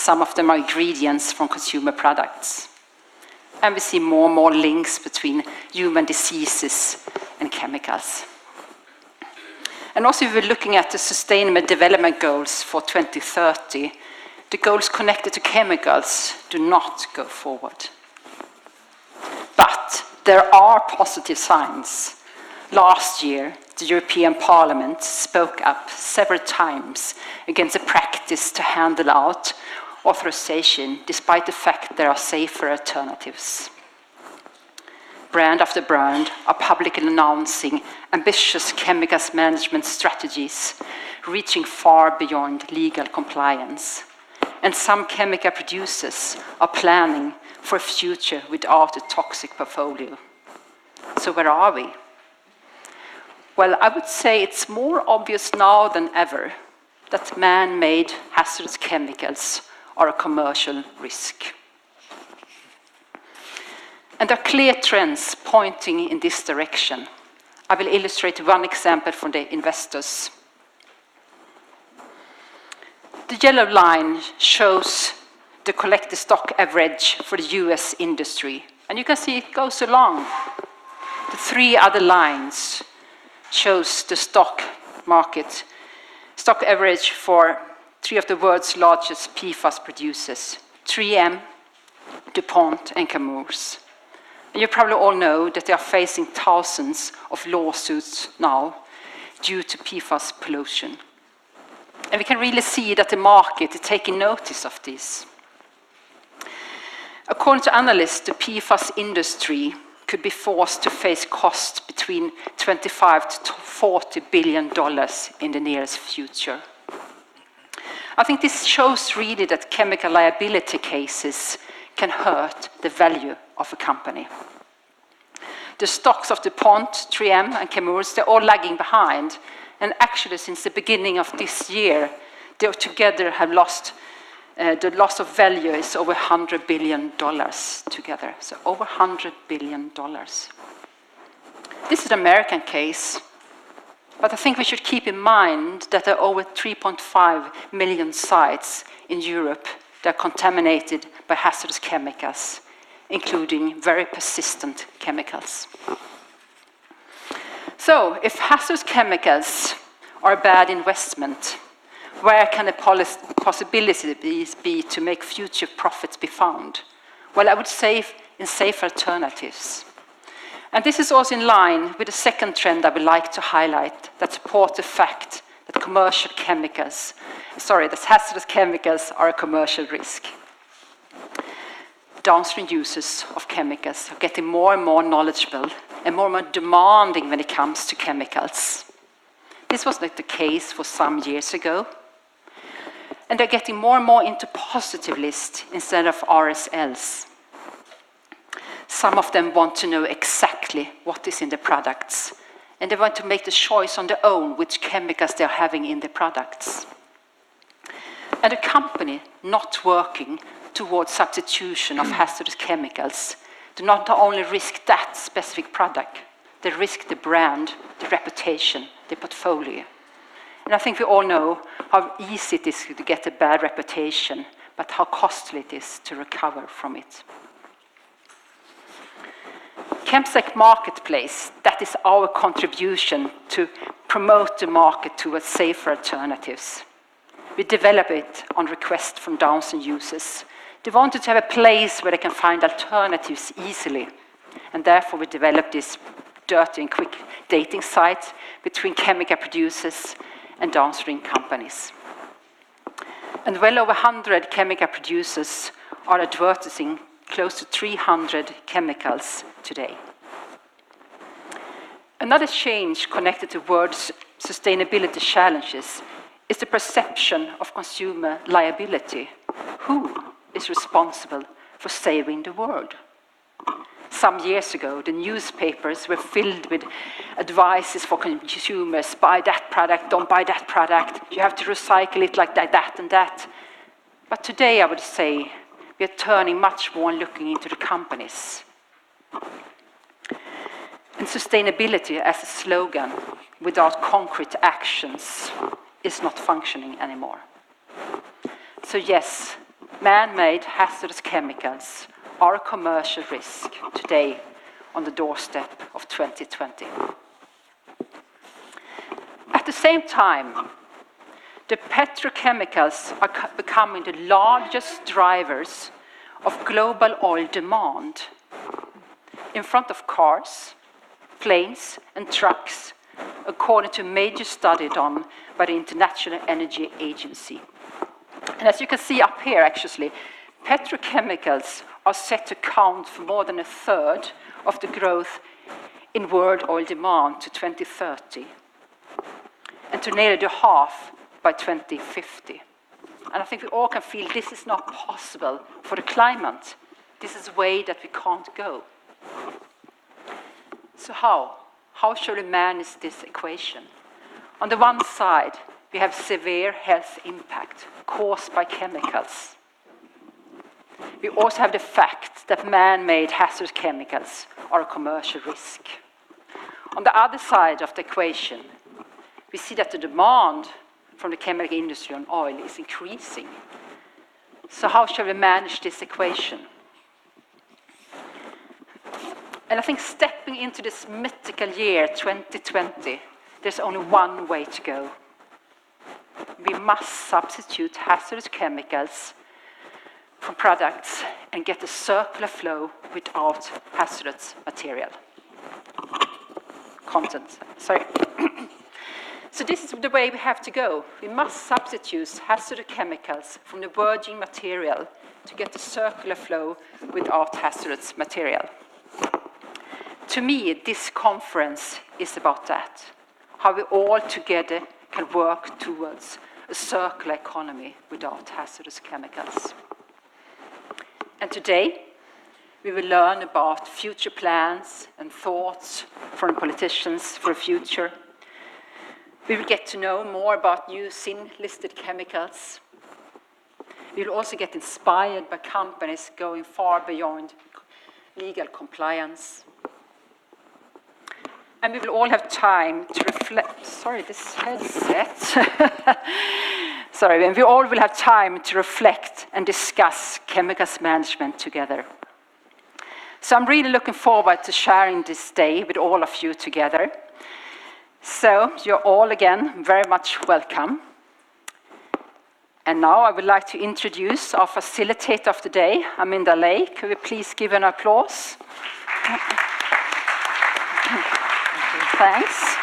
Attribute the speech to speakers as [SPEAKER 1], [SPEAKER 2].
[SPEAKER 1] Some of them are ingredients from consumer products. And we see more and more links between human diseases and chemicals. And also, if we're looking at the Sustainable Development Goals for 2030, the goals connected to chemicals do not go forward. But there are positive signs. Last year, the European Parliament spoke up several times against the practice to handle out authorization, despite the fact there are safer alternatives. Brand after brand are publicly announcing ambitious chemicals management strategies, reaching far beyond legal compliance. And some chemical producers are planning for a future without a toxic portfolio. So where are we? Well, I would say it's more obvious now than ever that man-made hazardous chemicals are a commercial risk. And there are clear trends pointing in this direction. I will illustrate one example from the investors. The yellow line shows the collective stock average for the US industry. And you can see it goes along. The three other lines shows the stock market, stock average for three of the world's largest PFAS producers, 3M, DuPont, and Chemours. And you probably all know that they are facing thousands of lawsuits now due to PFAS pollution. And we can really see that the market is taking notice of this. According to analysts, the PFAS industry could be forced to face costs between $25 to $40 billion in the nearest future. I think this shows really that chemical liability cases can hurt the value of a company. The stocks of DuPont, 3M, and Chemours, they're all lagging behind. And actually, since the beginning of this year, they together have lost, the loss of value is over $100 billion together. So over $100 billion. This is an American case. But I think we should keep in mind that there are over 3.5 million sites in Europe that are contaminated by hazardous chemicals, including very persistent chemicals. So, if hazardous chemicals are a bad investment, where can the possibilities be to make future profits be found? Well, I would say in safe alternatives. And this is also in line with the second trend I would like to highlight that supports the fact that that hazardous chemicals are a commercial risk. Downstream users of chemicals are getting more and more knowledgeable and more demanding when it comes to chemicals. This was not the case for some years ago. And they're getting more and more into positive lists instead of RSLs. Some of them want to know exactly what is in the products, and they want to make the choice on their own which chemicals they're having in the products. And a company not working towards substitution of hazardous chemicals do not only risk that specific product, they risk the brand, the reputation, the portfolio. And I think we all know how easy it is to get a bad reputation, but how costly it is to recover from it. ChemSec Marketplace, that is our contribution to promote the market towards safer alternatives. We develop it on request from downstream users. They wanted to have a place where they can find alternatives easily. And therefore we developed this dirty and quick dating site between chemical producers and downstream companies. And well over 100 chemical producers are advertising close to 300 chemicals today. Another change connected to world's sustainability challenges is the perception of consumer liability. Who is responsible for saving the world? Some years ago, the newspapers were filled with advices for consumers: buy that product, don't buy that product, you have to recycle it like that and that. But today, I would say, we are turning much more and looking into the companies. And sustainability as a slogan without concrete actions is not functioning anymore. So yes, man-made hazardous chemicals are a commercial risk today on the doorstep of 2020. At the same time, the petrochemicals are becoming the largest drivers of global oil demand in front of cars, planes, and trucks, according to a major study done by the International Energy Agency. And as you can see up here, actually, petrochemicals are set to account for more than a third of the growth in world oil demand to 2030, and to nearly the half by 2050. And I think we all can feel this is not possible for the climate. This is a way that we can't go. So how? How shall we manage this equation? On the one side, we have severe health impact caused by chemicals. We also have the fact that man-made hazardous chemicals are a commercial risk. On the other side of the equation, we see that the demand from the chemical industry on oil is increasing. So how shall we manage this equation? And I think stepping into this mythical year, 2020, there's only one way to go. We must substitute hazardous chemicals from products and get a circular flow without hazardous material. Content, sorry. So this is the way we have to go. We must substitute hazardous chemicals from the virgin material to get a circular flow without hazardous material. To me, this conference is about that, how we all together can work towards a circular economy without hazardous chemicals. And today, we will learn about future plans and thoughts from politicians for the future. We will get to know more about new sin-listed chemicals. We will also get inspired by companies going far beyond legal compliance. And we will all have time to reflect, sorry, this headset. Sorry, and we all will have time to reflect and discuss chemicals management together. So I'm really looking forward to sharing this day with all of you together. So you're all again very much welcome. And now I would like to introduce our facilitator of the day, Aminda Lake. Could we please give an applause? Thanks.